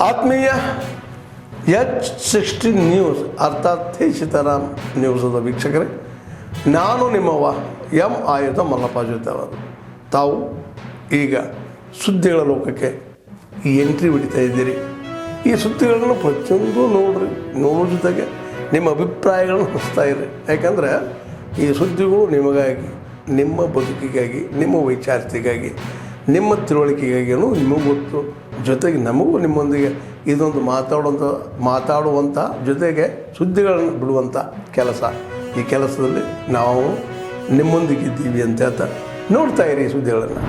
ಆತ್ಮೀಯ H16 news ಅರ್ಥಾತ್ ಹೇ ಸೀತಾರಾಮ್ ನ್ಯೂಸದ ವೀಕ್ಷಕರೇ, ನಾನು ನಿಮ್ಮವ ಎಂ ಆಯುಧ ಮಲ್ಲಪ್ಪ ಜೊತೆ ಅವರು. ತಾವು ಈಗ ಸುದ್ದಿಗಳ ಲೋಕಕ್ಕೆ ಎಂಟ್ರಿ ಹೊಡಿತಾ ಇದ್ದೀರಿ. ಈ ಸುದ್ದಿಗಳನ್ನು ಪ್ರತಿಯೊಂದು ನೋಡೋ ಜೊತೆಗೆ ನಿಮ್ಮ ಅಭಿಪ್ರಾಯಗಳನ್ನು ಹಂಚ್ತಾ ಇರಿ. ಯಾಕಂದರೆ ಈ ಸುದ್ದಿಗಳು ನಿಮಗಾಗಿ, ನಿಮ್ಮ ಬದುಕಿಗಾಗಿ, ನಿಮ್ಮ ವೈಚಾರಿಕೆಗಾಗಿ, ನಿಮ್ಮ ತಿಳುವಳಿಕೆಗಾಗಿಯೂ ನಿಮಗೂ ಗೊತ್ತು, ಜೊತೆಗೆ ನಮಗೂ ನಿಮ್ಮೊಂದಿಗೆ ಇದೊಂದು ಮಾತಾಡುವಂಥ ಜೊತೆಗೆ ಸುದ್ದಿಗಳನ್ನು ಬಿಡುವಂಥ ಕೆಲಸ. ಈ ಕೆಲಸದಲ್ಲಿ ನಾವು ನಿಮ್ಮೊಂದಿಗಿದ್ದೀವಿ ಅಂತ ಹೇಳ್ತಾ ನೋಡ್ತಾ ಇರಿ ಈ ಸುದ್ದಿಗಳನ್ನು.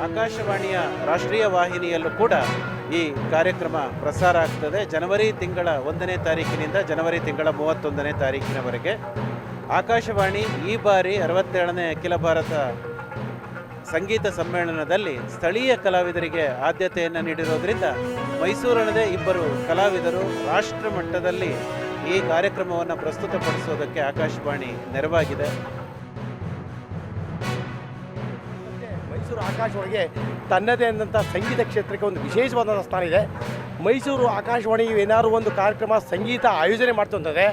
ಆಕಾಶವಾಣಿಯ ರಾಷ್ಟ್ರೀಯ ವಾಹಿನಿಯಲ್ಲೂ ಕೂಡ ಈ ಕಾರ್ಯಕ್ರಮ ಪ್ರಸಾರ ಆಗ್ತದೆ. ಜನವರಿ ತಿಂಗಳ 1ನೇ ತಾರೀಕಿನಿಂದ ಜನವರಿ ತಿಂಗಳ 31ನೇ ತಾರೀಕಿನವರೆಗೆ ಆಕಾಶವಾಣಿ ಈ ಬಾರಿ 67ನೇ ಅಖಿಲ ಭಾರತ ಸಂಗೀತ ಸಮ್ಮೇಳನದಲ್ಲಿ ಸ್ಥಳೀಯ ಕಲಾವಿದರಿಗೆ ಆದ್ಯತೆಯನ್ನು ನೀಡಿರೋದ್ರಿಂದ ಮೈಸೂರಲ್ಲದೆ ಇಬ್ಬರು ಕಲಾವಿದರು ರಾಷ್ಟ್ರ ಮಟ್ಟದಲ್ಲಿ ಈ ಕಾರ್ಯಕ್ರಮವನ್ನು ಪ್ರಸ್ತುತಪಡಿಸೋದಕ್ಕೆ ಆಕಾಶವಾಣಿ ನೆರವಾಗಿದೆ. ಮೈಸೂರು ಆಕಾಶವಾಣಿಗೆ ತನ್ನದೇ ಆದಂಥ ಸಂಗೀತ ಕ್ಷೇತ್ರಕ್ಕೆ ಒಂದು ವಿಶೇಷವಾದಂಥ ಸ್ಥಾನ ಇದೆ. ಮೈಸೂರು ಆಕಾಶವಾಣಿ ಏನಾದರೂ ಒಂದು ಕಾರ್ಯಕ್ರಮ ಸಂಗೀತ ಆಯೋಜನೆ ಮಾಡ್ತಂತಂದರೆ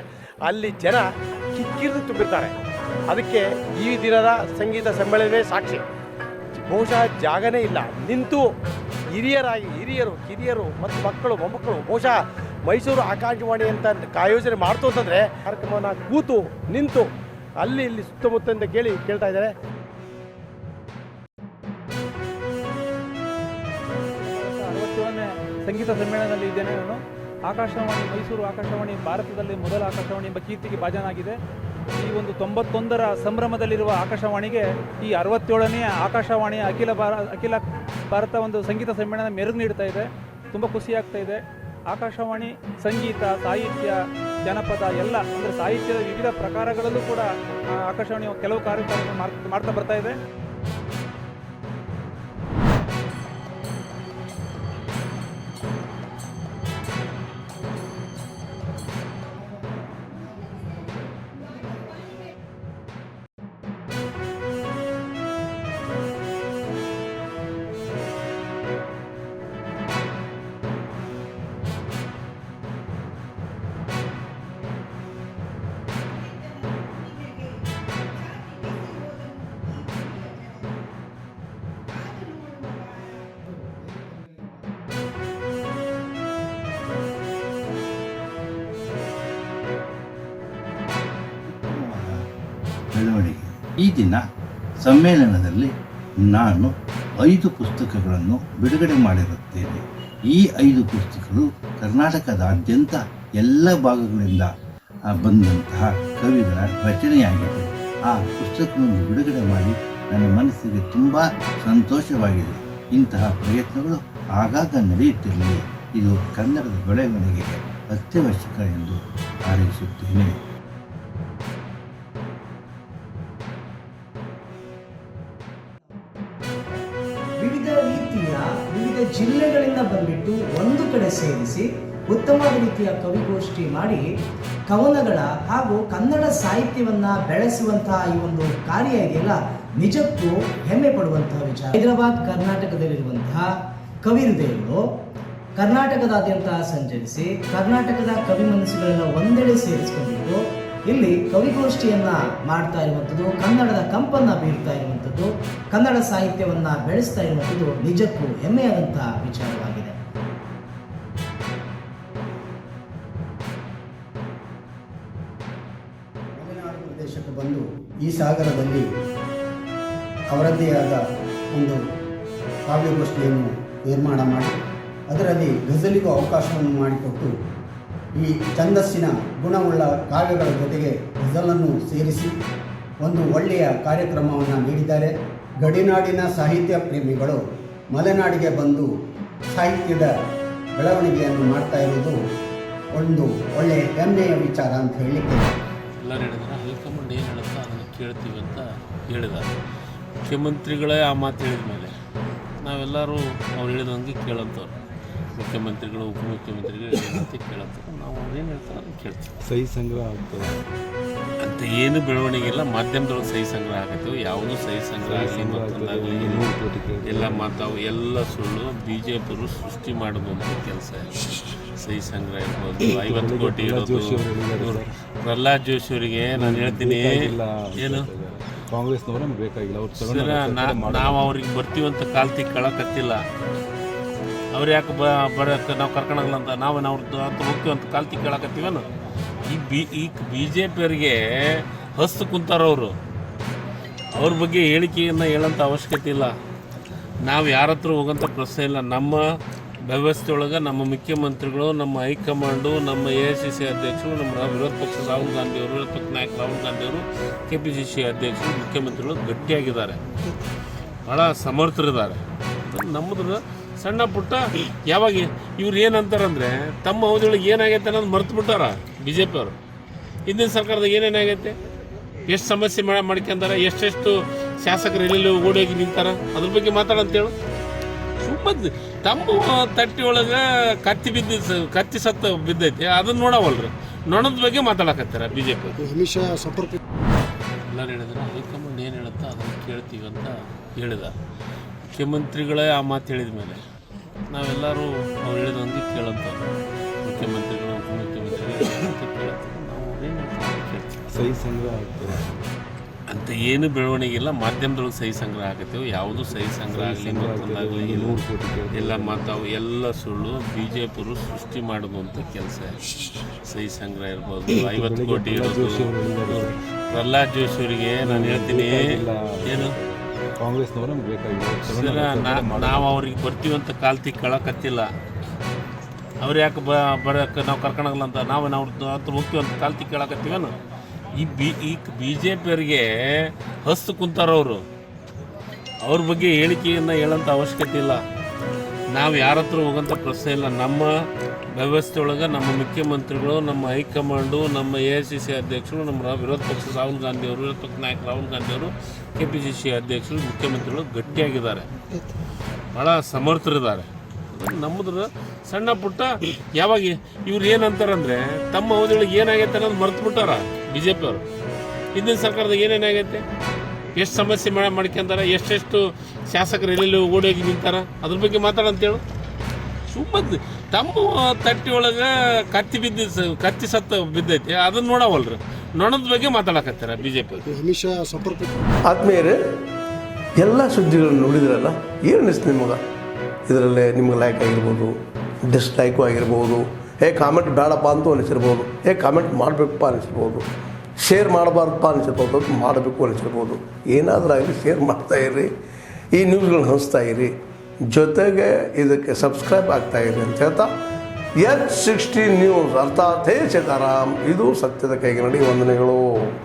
ಅಲ್ಲಿ ಜನ ಕಿಕ್ಕಿರಿದು ತುಂಬಿರ್ತಾರೆ. ಅದಕ್ಕೆ ಈ ದಿನದ ಸಂಗೀತ ಸಮ್ಮೇಳನವೇ ಸಾಕ್ಷಿ. ಬಹುಶಃ ಜಾಗನೇ ಇಲ್ಲ, ನಿಂತು ಹಿರಿಯರು ಕಿರಿಯರು ಮತ್ತು ಮಕ್ಕಳು ಮೊಮ್ಮಕ್ಕಳು ಬಹುಶಃ ಮೈಸೂರು ಆಕಾಶವಾಣಿ ಅಂತ ಆಯೋಜನೆ ಮಾಡ್ತು ಅಂತಂದರೆ ಕಾರ್ಯಕ್ರಮವನ್ನು ಕೂತು ನಿಂತು ಅಲ್ಲಿ ಇಲ್ಲಿ ಸುತ್ತಮುತ್ತ ಅಂತ ಕೇಳ್ತಾ ಇದ್ದಾರೆ. ಸಂಗೀತ ಸಮ್ಮೇಳನದಲ್ಲಿ ಇದ್ದೇನೆ ನಾನು. ಆಕಾಶವಾಣಿ, ಮೈಸೂರು ಆಕಾಶವಾಣಿ ಭಾರತದಲ್ಲಿ ಮೊದಲ ಆಕಾಶವಾಣಿ ಎಂಬ ಕೀರ್ತಿಗೆ ಭಾಜನಾಗಿದೆ. ಈ ಒಂದು 91ರ ಸಂಭ್ರಮದಲ್ಲಿರುವ ಆಕಾಶವಾಣಿಗೆ ಈ 67ನೇ ಆಕಾಶವಾಣಿಯ ಅಖಿಲ ಭಾರತ ಒಂದು ಸಂಗೀತ ಸಮ್ಮೇಳನ ಮೆರುಗು ನೀಡ್ತಾ ಇದೆ. ತುಂಬ ಖುಷಿಯಾಗ್ತಾ ಇದೆ. ಆಕಾಶವಾಣಿ ಸಂಗೀತ, ಸಾಹಿತ್ಯ, ಜನಪದ ಎಲ್ಲ ಅಂದರೆ ಸಾಹಿತ್ಯದ ವಿವಿಧ ಪ್ರಕಾರಗಳಲ್ಲೂ ಕೂಡ ಆಕಾಶವಾಣಿ ಕೆಲವು ಕಾರ್ಯಕ್ರಮ ಮಾಡ್ತಾ ಬರ್ತಾ ಇದೆ. ಬೆಳವಣಿಗೆ. ಈ ದಿನ ಸಮ್ಮೇಳನದಲ್ಲಿ ನಾನು 5 ಪುಸ್ತಕಗಳನ್ನು ಬಿಡುಗಡೆ ಮಾಡಿರುತ್ತೇನೆ. ಈ 5 ಪುಸ್ತಕಗಳು ಕರ್ನಾಟಕದಾದ್ಯಂತ ಎಲ್ಲ ಭಾಗಗಳಿಂದ ಬಂದಂತಹ ಕವಿಗಳ ರಚನೆಯಾಗಿದೆ. ಆ ಪುಸ್ತಕವನ್ನು ಬಿಡುಗಡೆ ಮಾಡಿ ನನ್ನ ಮನಸ್ಸಿಗೆ ತುಂಬ ಸಂತೋಷವಾಗಿದೆ. ಇಂತಹ ಪ್ರಯತ್ನಗಳು ಆಗಾಗ ನಡೆಯುತ್ತಿರಲಿ. ಇದು ಕನ್ನಡದ ಬೆಳವಣಿಗೆಗೆ ಅತ್ಯವಶ್ಯಕ ಎಂದು ಹಾರೈಸುತ್ತೇನೆ. ವಿವಿಧ ಜಿಲ್ಲೆಗಳಿಂದ ಬಂದ್ಬಿಟ್ಟು ಒಂದು ಕಡೆ ಸೇರಿಸಿ ಉತ್ತಮವಾದ ರೀತಿಯ ಕವಿಗೋಷ್ಠಿ ಮಾಡಿ ಕವನಗಳ ಹಾಗೂ ಕನ್ನಡ ಸಾಹಿತ್ಯವನ್ನು ಬೆಳೆಸುವಂತಹ ಈ ಒಂದು ಕಾರ್ಯ ಇದೆಯಲ್ಲ, ನಿಜಕ್ಕೂ ಹೆಮ್ಮೆ ಪಡುವಂತಹ ವಿಚಾರ. ಹೈದರಾಬಾದ್ ಕರ್ನಾಟಕದಲ್ಲಿರುವಂತಹ ಕವಿ ಹೃದಯಗಳು ಕರ್ನಾಟಕದಾದ್ಯಂತ ಸಂಚರಿಸಿ ಕರ್ನಾಟಕದ ಕವಿ ಮನಸ್ಸುಗಳನ್ನ ಒಂದೆಡೆ ಸೇರಿಸ್ಕೊಂಡಿದ್ದು ಇಲ್ಲಿ ಕವಿಗೋಷ್ಠಿಯನ್ನ ಮಾಡ್ತಾ ಇರುವಂಥದ್ದು, ಕನ್ನಡದ ಕಂಪನ್ನ ಬೀರ್ತಾ ಇರುವಂಥದ್ದು, ಕನ್ನಡ ಸಾಹಿತ್ಯವನ್ನ ಬೆಳೆಸ್ತಾ ಇರುವಂಥದ್ದು ನಿಜಕ್ಕೂ ಹೆಮ್ಮೆಯಾದಂತಹ ವಿಚಾರವಾಗಿದೆ. ತಮಿಳುನಾಡು ಪ್ರದೇಶಕ್ಕೆ ಬಂದು ಈ ಸಾಗರದಲ್ಲಿ ಅವರದ್ದೇ ಆದ ಒಂದು ಕಾವ್ಯಗೋಷ್ಠಿಯನ್ನು ನಿರ್ಮಾಣ ಮಾಡಿ ಅದರಲ್ಲಿ ಗಜಲಿಗೂ ಅವಕಾಶವನ್ನು ಮಾಡಿಕೊಟ್ಟು ಈ ಛಂದಸ್ಸಿನ ಗುಣವುಳ್ಳ ಕಾವ್ಯಗಳ ಜೊತೆಗೆ ಗಜಲನ್ನು ಸೇರಿಸಿ ಒಂದು ಒಳ್ಳೆಯ ಕಾರ್ಯಕ್ರಮವನ್ನು ನೀಡಿದ್ದಾರೆ. ಗಡಿನಾಡಿನ ಸಾಹಿತ್ಯ ಪ್ರೇಮಿಗಳು ಮಲೆನಾಡಿಗೆ ಬಂದು ಸಾಹಿತ್ಯದ ಬೆಳವಣಿಗೆಯನ್ನು ಮಾಡ್ತಾ ಇರುವುದು ಒಂದು ಒಳ್ಳೆಯ ಹೆಮ್ಮೆಯ ವಿಚಾರ ಅಂತ ಹೇಳಲಿಕ್ಕೆ ಎಲ್ಲರೂ ಹೇಳಿದ್ರೆ ಹೈಕಮಾಂಡ್ ಏನು ಹೇಳುತ್ತೋ ಅದನ್ನು ಕೇಳ್ತೀವಿ ಅಂತ ಹೇಳಿದ್ದಾರೆ. ಮುಖ್ಯಮಂತ್ರಿಗಳೇ ಆ ಮಾತು ಹೇಳಿದ ಮೇಲೆ ನಾವೆಲ್ಲರೂ ಅವ್ರು ಹೇಳಿದಂಗೆ ಕೇಳೋಂಥವ್ರು. ಮುಖ್ಯಮಂತ್ರಿಗಳು ಉಪಮುಖ್ಯಮಂತ್ರಿಗಳು ಹೇಳಿದಂತೆ ಕೇಳೋಂಥವ್ರು. ನಾವು ಏನು ಹೇಳ್ತಾರೆ ಅದನ್ನು ಕೇಳ್ತೀವಿ. ಸಹಿ ಸಂಗ್ರಹ ಆಗ್ತದೆ ಅಂತ ಏನು ಬೆಳವಣಿಗೆ ಇಲ್ಲ. ಮಾಧ್ಯಮದೊಳಗೆ ಸಹಿ ಸಂಗ್ರಹ ಆಗತ್ತೇವೆ. ಯಾವುದೂ ಸಹಿ ಸಂಗ್ರಹ ಆಗಲಿ ಮತ್ತೊಂದಾಗಲಿ ಎಲ್ಲ ಮಾತಾವು ಎಲ್ಲ ಸುಳ್ಳು. ಬಿ ಜೆ ಪಿಯವರು ಸೃಷ್ಟಿ ಮಾಡೋದಂಥ ಕೆಲಸ. ಸಹಿ ಸಂಗ್ರಹ ಇರ್ಬೋದು, 50 ಕೋಟಿ ಇರೋದು. ಪ್ರಹ್ಲಾದ್ ಜೋಶಿ ಅವರಿಗೆ ನಾನು ಹೇಳ್ತೀನಿ ಏನು ಕಾಂಗ್ರೆಸ್ನವರೇ ಬೇಕಾಗಿಲ್ಲ. ಅವ್ರು ನಾವು ಅವ್ರಿಗೆ ಬರ್ತೀವಂತ ಕಾಲ್ತಿ ಕೇಳಕತ್ತಿಲ್ಲ. ಅವ್ರು ಯಾಕೆ ಬರೋಕ್ಕೆ ನಾವು ಕರ್ಕೊಳಲ್ಲ ಅಂತ ಅವ್ರದ್ದು ಅಂತ ಹೋಗ್ತೀವಂತ ಕಾಲ್ತಿ ಕೇಳಕತ್ತೀವೇನು? ಈ ಬಿ ಜೆ ಪಿಯವರಿಗೆ ಹಸ್ತು ಕುಂತಾರವರು. ಅವ್ರ ಬಗ್ಗೆ ಹೇಳಿಕೆಯನ್ನು ಹೇಳೋಂಥ ಅವಶ್ಯಕತೆ ಇಲ್ಲ. ನಾವು ಯಾರ ಹತ್ರ ಹೋಗೋಂಥ ಪ್ರಶ್ನೆ ಇಲ್ಲ. ನಮ್ಮ ವ್ಯವಸ್ಥೆ ಒಳಗೆ ನಮ್ಮ ಮುಖ್ಯಮಂತ್ರಿಗಳು, ನಮ್ಮ ಹೈಕಮಾಂಡು, ನಮ್ಮ AICC ಅಧ್ಯಕ್ಷರು, ನಮ್ಮ ವಿರೋಧ ಪಕ್ಷ ರಾಹುಲ್ ಗಾಂಧಿಯವರು, ವಿರೋಧ ಪಕ್ಷ ನಾಯಕ ರಾಹುಲ್ ಗಾಂಧಿಯವರು, KPCC ಅಧ್ಯಕ್ಷರು, ಮುಖ್ಯಮಂತ್ರಿಗಳು ಗಟ್ಟಿಯಾಗಿದ್ದಾರೆ, ಭಾಳ ಸಮರ್ಥರಿದ್ದಾರೆ. ನಮ್ಮದ್ರ ಸಣ್ಣ ಪುಟ್ಟ ಯಾವಾಗ ಇವ್ರು ಏನಂತಾರಂದರೆ ತಮ್ಮ ಅವಧಿಯೊಳಗೆ ಏನಾಗೈತೆ ಅನ್ನೋದು ಮರ್ತು ಬಿಟ್ಟಾರ ಬಿ ಜೆ ಪಿಯವರು. ಹಿಂದಿನ ಸರ್ಕಾರದಾಗ ಏನೇನಾಗೈತೆ, ಎಷ್ಟು ಸಮಸ್ಯೆ ಮಾಡ್ಕೊಂತಾರೆ, ಎಷ್ಟೆಷ್ಟು ಶಾಸಕರು ಎಲ್ಲೆಲ್ಲಿ ಓಡೋಗಿ ನಿಂತಾರ, ಅದ್ರ ಬಗ್ಗೆ ಮಾತಾಡಂತೇಳು. ಸುಮ್ಮನೆ ತಮ್ಮ ತಟ್ಟಿ ಒಳಗೆ ಕತ್ತಿ ಸತ್ತ ಬಿದ್ದೈತಿ, ಅದನ್ನು ನೋಡವಲ್ರಿ. ನೊಣದ ಬಗ್ಗೆ ಮಾತಾಡಕತ್ತಾರ ಬಿ ಜೆ ಪಿ. ಎಲ್ಲರೂ ಹೇಳಿದ್ರೆ ಹೈಕಮಾಂಡ್ ಏನು ಹೇಳುತ್ತೋ ಅದನ್ನು ಕೇಳ್ತೀವಿ ಅಂತ ಹೇಳಿದ್ದಾರೆ. ಮುಖ್ಯಮಂತ್ರಿಗಳೇ ಆ ಮಾತು ಹೇಳಿದ ಮೇಲೆ ನಾವೆಲ್ಲರೂ ಅವ್ರು ಹೇಳಿದಂಗೆ ಕೇಳೋಂಥವ್ರು. ಮುಖ್ಯಮಂತ್ರಿಗಳು ಉಪಮುಖ್ಯಮಂತ್ರಿಗಳು ಕೇಳೋಂಥವ್ರು. ನಾವು ಏನು ಕೇಳ್ತೀವಿ. ಸಹಿ ಸಂಗ್ರಹ ಆಗ್ತದೆ ಅಂತ ಏನು ಬೆಳವಣಿಗೆ ಇಲ್ಲ. ಮಾಧ್ಯಮದೊಳಗೆ ಸಹಿ ಸಂಗ್ರಹ ಆಗತ್ತೇವೆ. ಯಾವುದೂ ಸಹಿ ಸಂಗ್ರಹ ಆಗಲಿ ಮತ್ತೊಂದಾಗಲಿ ಎಲ್ಲ ಮಾತಾವು ಎಲ್ಲ ಸುಳ್ಳು. ಬಿ ಜೆ ಪಿಯವರು ಸೃಷ್ಟಿ ಮಾಡೋದಂಥ ಕೆಲಸ. ಸಹಿ ಸಂಗ್ರಹ ಇರ್ಬೋದು, 50 ಕೋಟಿ ಇರೋದು. ಪ್ರಹ್ಲಾದ್ ಜೋಶಿ ಅವರಿಗೆ ನಾನು ಹೇಳ್ತೀನಿ ಏನು ಕಾಂಗ್ರೆಸ್ನವರೇ ಬೇಕಾಗಿಲ್ಲ. ನಾವು ಅವ್ರಿಗೆ ಬರ್ತೀವಂತ ಕಾಲ್ತಿ ಕೇಳಕತ್ತಿಲ್ಲ. ಅವ್ರು ಯಾಕೆ ಬರೋಕ್ಕೆ ನಾವು ಕರ್ಕೊಳಲ್ಲ ಅಂತ ಅವ್ರದ್ದು ಹತ್ರ ಹೋಗ್ತೀವಂತ ಕಾಲ್ತಿ ಕೇಳಕತ್ತೀವೇನು? ಈ ಬಿ ಜೆ ಪಿಯವರಿಗೆ ಹಸ್ತು ಕುಂತಾರವರು. ಅವ್ರ ಬಗ್ಗೆ ಹೇಳಿಕೆಯನ್ನು ಹೇಳೋಂಥ ಅವಶ್ಯಕತೆ ಇಲ್ಲ. ನಾವು ಯಾರ ಹತ್ರ ಹೋಗೋಂಥ ಪ್ರಶ್ನೆ ಇಲ್ಲ. ನಮ್ಮ ವ್ಯವಸ್ಥೆ ಒಳಗೆ ನಮ್ಮ ಮುಖ್ಯಮಂತ್ರಿಗಳು, ನಮ್ಮ ಹೈಕಮಾಂಡು, ನಮ್ಮ AICC ಅಧ್ಯಕ್ಷರು, ನಮ್ಮ ವಿರೋಧ ಪಕ್ಷ ರಾಹುಲ್ ಗಾಂಧಿಯವರು, ವಿರೋಧ ಪಕ್ಷ ನಾಯಕ ರಾಹುಲ್ ಗಾಂಧಿಯವರು, KPCC ಅಧ್ಯಕ್ಷರು, ಮುಖ್ಯಮಂತ್ರಿಗಳು ಗಟ್ಟಿಯಾಗಿದ್ದಾರೆ, ಭಾಳ ಸಮರ್ಥರಿದ್ದಾರೆ. ನಮ್ಮದ್ರ ಸಣ್ಣ ಪುಟ್ಟ ಯಾವಾಗ ಇವ್ರು ಏನಂತಾರಂದರೆ ತಮ್ಮ ಅವಧಿಯೊಳಗೆ ಏನಾಗೈತೆ ಅನ್ನೋದು ಮರ್ತು ಬಿಟ್ಟಾರ ಬಿ ಜೆ ಪಿಯವರು. ಹಿಂದಿನ ಸರ್ಕಾರದಾಗ ಏನೇನಾಗೈತೆ, ಎಷ್ಟು ಸಮಸ್ಯೆ ಮಾಡ್ಕೊಂತಾರೆ, ಎಷ್ಟೆಷ್ಟು ಶಾಸಕರು ಎಲ್ಲೆಲ್ಲಿ ಓಡೋಗಿ ನಿಂತಾರ, ಅದ್ರ ಬಗ್ಗೆ ಮಾತಾಡಂತೇಳು. ಸುಮ್ಮನೆ ತಮ್ಮ ತಟ್ಟಿ ಒಳಗೆ ಕತ್ತಿ ಸತ್ತ ಬಿದ್ದೈತಿ, ಅದನ್ನು ನೋಡವಲ್ರಿ. ನೊಣದ ಬಗ್ಗೆ ಮಾತಾಡಕತ್ತಾರ ಬಿ ಜೆ ಪಿ. ಆದ್ಮೇಲೆ ಎಲ್ಲ ಸುದ್ದಿಗಳನ್ನು ನೋಡಿದ್ರಲ್ಲ, ಏನು ಅನಿಸ್ತು ನಿಮಗೆ? ಇದರಲ್ಲೇ ನಿಮ್ಗೆ ಲೈಕ್ ಆಗಿರ್ಬೋದು, ಡಿಸ್ಲೈಕು ಆಗಿರ್ಬೋದು, ಕಾಮೆಂಟ್ ಬೇಡಪ್ಪ ಅಂತೂ ಅನಿಸಿರ್ಬೋದು, ಕಾಮೆಂಟ್ ಮಾಡಬೇಕಪ್ಪ ಅನಿಸಿರ್ಬೋದು, ಶೇರ್ ಮಾಡಬಾರ್ದಪ್ಪ ಅನಿಸಿರ್ಬೋದು, ಅದು ಮಾಡಬೇಕು ಅನಿಸಿರ್ಬೋದು. ಏನಾದರೂ ಆಗಲಿ ಶೇರ್ ಮಾಡ್ತಾಯಿರಿ, ಈ ನ್ಯೂಸ್ಗಳನ್ನ ಹಂಚ್ತಾ ಇರಿ, ಜೊತೆಗೆ ಇದಕ್ಕೆ ಸಬ್ಸ್ಕ್ರೈಬ್ ಆಗ್ತಾಯಿರಿ ಅಂತ ಹೇಳ್ತಾ H16 ನ್ಯೂಸ್ ಅರ್ಥಾತ್ ಹೇ ಸೀತಾರಾಮ್, ಇದು ಸತ್ಯದ ಕೈಗೆ ನಡಿ. ವಂದನೆಗಳು.